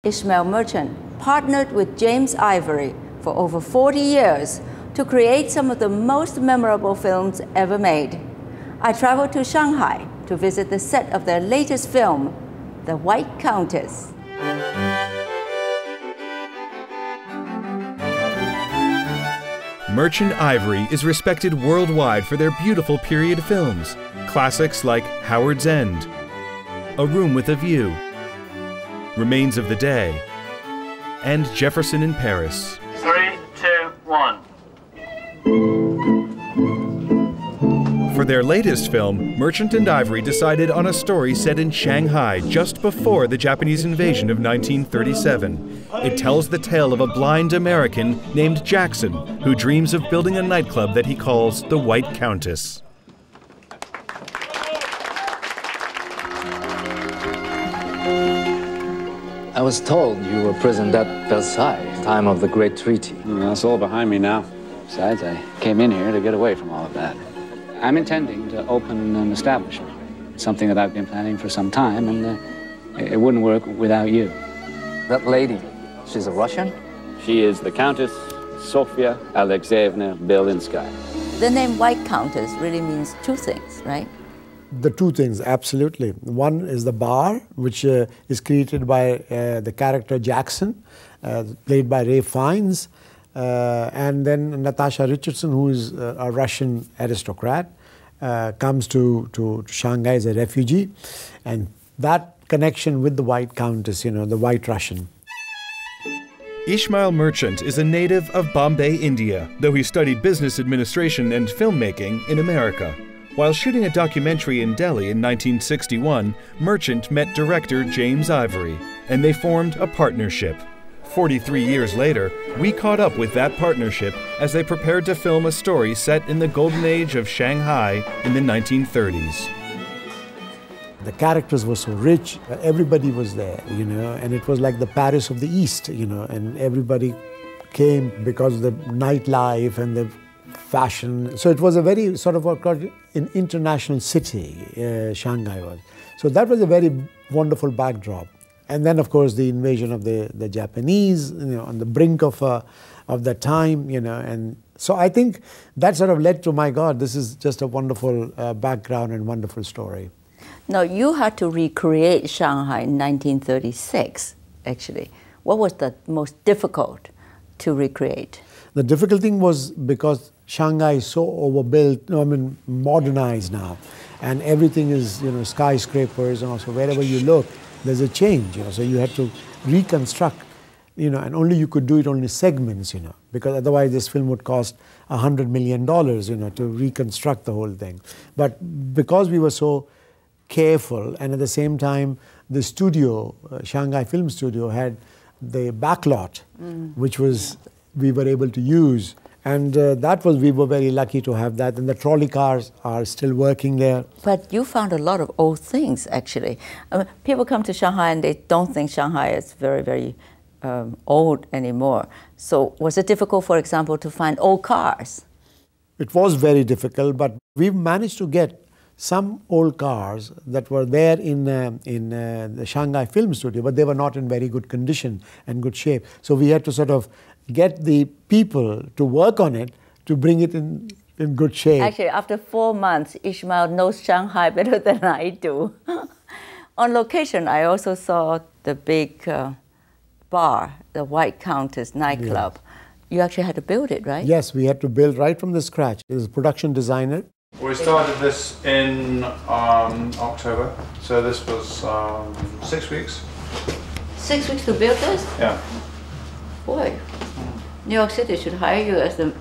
Ishmael Merchant partnered with James Ivory for over 40 years to create some of the most memorable films ever made. I traveled to Shanghai to visit the set of their latest film, The White Countess. Merchant Ivory is respected worldwide for their beautiful period films, classics like Howard's End, A Room with a View, Remains of the Day, and Jefferson in Paris. 3, 2, 1. For their latest film, Merchant and Ivory decided on a story set in Shanghai just before the Japanese invasion of 1937. It tells the tale of a blind American named Jackson who dreams of building a nightclub that he calls the White Countess. I was told you were prisoned at Versailles, time of the Great Treaty. Well, it's all behind me now. Besides, I came in here to get away from all of that. I'm intending to open an establishment, something that I've been planning for some time, and it wouldn't work without you. That lady, she's a Russian? She is the Countess Sofia Alexeyevna Belinskaya. The name White Countess really means two things, right? The two things, absolutely. One is the bar, which is created by the character Jackson, played by Ray Fiennes, and then Natasha Richardson, who is a Russian aristocrat, comes to Shanghai as a refugee, and that connection with the White Countess, the White Russian. Ishmael Merchant is a native of Bombay, India, though he studied business administration and filmmaking in America. While shooting a documentary in Delhi in 1961, Merchant met director James Ivory, and they formed a partnership. 43 years later, we caught up with that partnership as they prepared to film a story set in the golden age of Shanghai in the 1930s. The characters were so rich, everybody was there, and it was like the Paris of the East, and everybody came because of the nightlife and the fashion. So it was a very sort of an international city, Shanghai was. So that was a very wonderful backdrop. And then, of course, the invasion of the Japanese, on the brink of that time, and so I think that sort of led to, my God, this is just a wonderful background and wonderful story. Now, you had to recreate Shanghai in 1936, actually. What was the most difficult to recreate? The difficult thing was because Shanghai is so overbuilt, modernized now, and everything is, skyscrapers, and also wherever you look, there's a change, so you had to reconstruct, and only you could do it only segments, because otherwise this film would cost $100 million, to reconstruct the whole thing. But because we were so careful, and at the same time, the studio, Shanghai Film Studio, had the backlot, which was, we were able to use. And we were very lucky to have that. And the trolley cars are still working there. But you found a lot of old things, actually. People come to Shanghai and they don't think Shanghai is very, very old anymore. So was it difficult, for example, to find old cars? It was very difficult, but we've managed to get some old cars that were there in the Shanghai Film Studio, but they were not in very good condition and good shape. So we had to sort of get the people to work on it to bring it in good shape. Actually, after 4 months, Ishmael knows Shanghai better than I do. On location, I also saw the big bar, the White Countess nightclub. Yeah. You actually had to build it, right? Yes, we had to build right from the scratch. There's a production designer. We started this in October, so this was 6 weeks. 6 weeks to build this? Yeah. Boy, New York City should hire you as the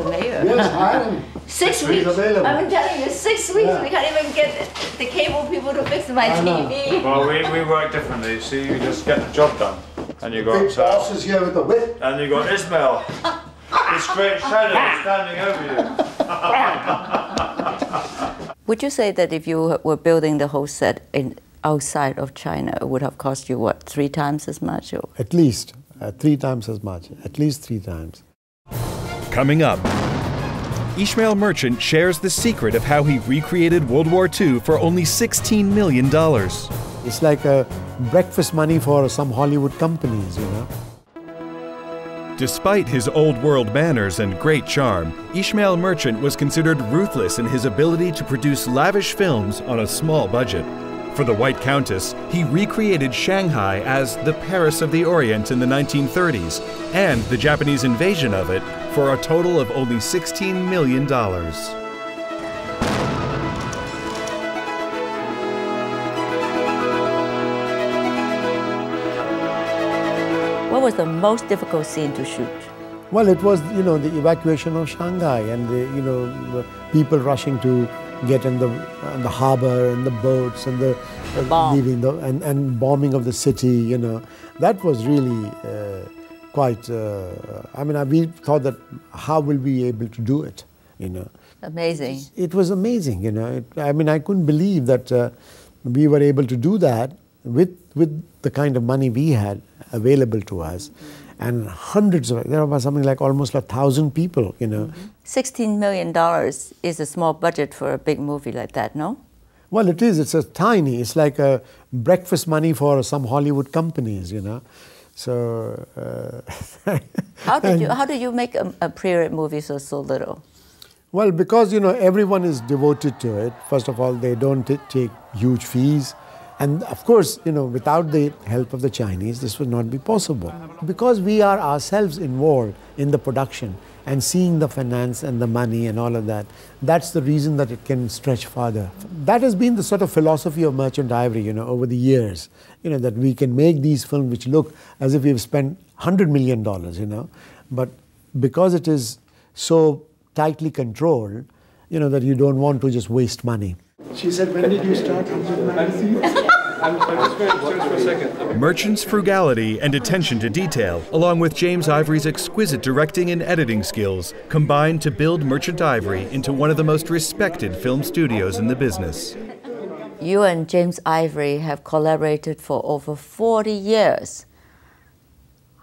mayor. Yes, hire him. 6 weeks. Available. I've been telling you, 6 weeks. Yeah. We can't even get the cable people to fix my TV. Well, we work differently. See, you just get the job done, and you got big bosses here with the whip, and you got Ishmael, this great shadow standing over you. Would you say that if you were building the whole set outside of China, it would have cost you what, 3 times as much? Or? At least. 3 times as much, at least 3 times. Coming up, Ishmael Merchant shares the secret of how he recreated World War II for only $16 million. It's like a breakfast money for some Hollywood companies, you know. Despite his old-world manners and great charm, Ishmael Merchant was considered ruthless in his ability to produce lavish films on a small budget. For The White Countess, he recreated Shanghai as the Paris of the Orient in the 1930s, and the Japanese invasion of it, for a total of only $16 million. What was the most difficult scene to shoot? Well, it was, you know, the evacuation of Shanghai and the, you know, the people rushing to get in the harbor and the boats and the leaving the and bombing of the city. You know, that was really quite. I mean, we thought that how will we be able to do it? You know, amazing. It was amazing. You know, I mean, I couldn't believe that we were able to do that with the kind of money we had available to us. And hundreds of, there was something like almost 1,000 people, you know. $16 million is a small budget for a big movie like that, no? Well, it is. It's a tiny. It's like a breakfast money for some Hollywood companies, you know. So. How did you make a period movie so little? Well, because, you know, everyone is devoted to it. First of all, they don't take huge fees. And of course, you know, without the help of the Chinese, this would not be possible. Because we are ourselves involved in the production and seeing the finance and the money and all of that, that's the reason that it can stretch farther. That has been the sort of philosophy of Merchant Ivory, you know, over the years. You know, that we can make these films which look as if we've spent $100 million, you know. But because it is so tightly controlled, you know, that you don't want to just waste money. She said, when did you start Merchant's frugality and attention to detail, along with James Ivory's exquisite directing and editing skills, combined to build Merchant Ivory into one of the most respected film studios in the business. You and James Ivory have collaborated for over 40 years.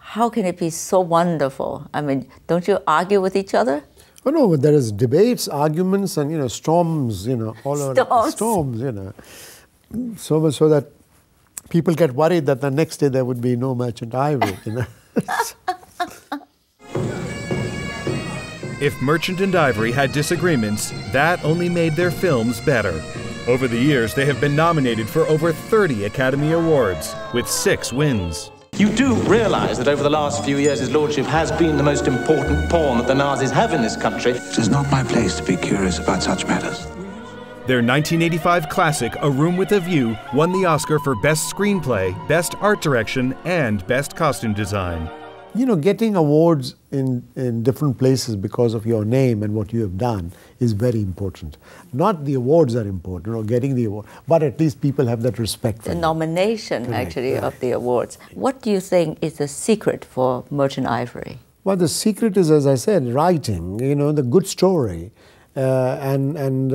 How can it be so wonderful? I mean, don't you argue with each other? Oh no, there is debates, arguments, and, you know, storms, you know, all over storms, you know. So much so that people get worried that the next day there would be no Merchant Ivory, you know. If Merchant and Ivory had disagreements, that only made their films better. Over the years, they have been nominated for over 30 Academy Awards, with 6 wins. You do realize that over the last few years his lordship has been the most important pawn that the Nazis have in this country. It is not my place to be curious about such matters. Their 1985 classic, A Room with a View, won the Oscar for Best Screenplay, Best Art Direction, and Best Costume Design. You know, getting awards in different places because of your name and what you have done is very important. Not the awards are important, or getting the award, but at least people have that respect for the you. Nomination, correct, actually, right, of the awards. What do you think is the secret for Merchant Ivory? Well, the secret is, as I said, writing, you know, the good story, and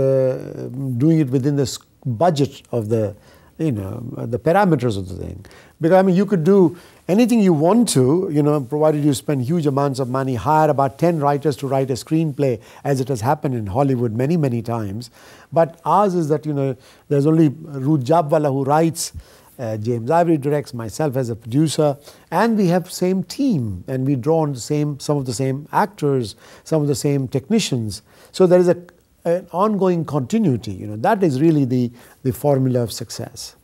doing it within the budget of the, you know, the parameters of the thing. Because, I mean, you could do anything you want to, you know, provided you spend huge amounts of money, hire about 10 writers to write a screenplay, as it has happened in Hollywood many, many times. But ours is that, you know, there's only Ruth Jabwala who writes, James Ivory directs, myself as a producer, and we have same team, and we draw on some of the same actors, some of the same technicians. So there is an ongoing continuity, you know. That is really the formula of success.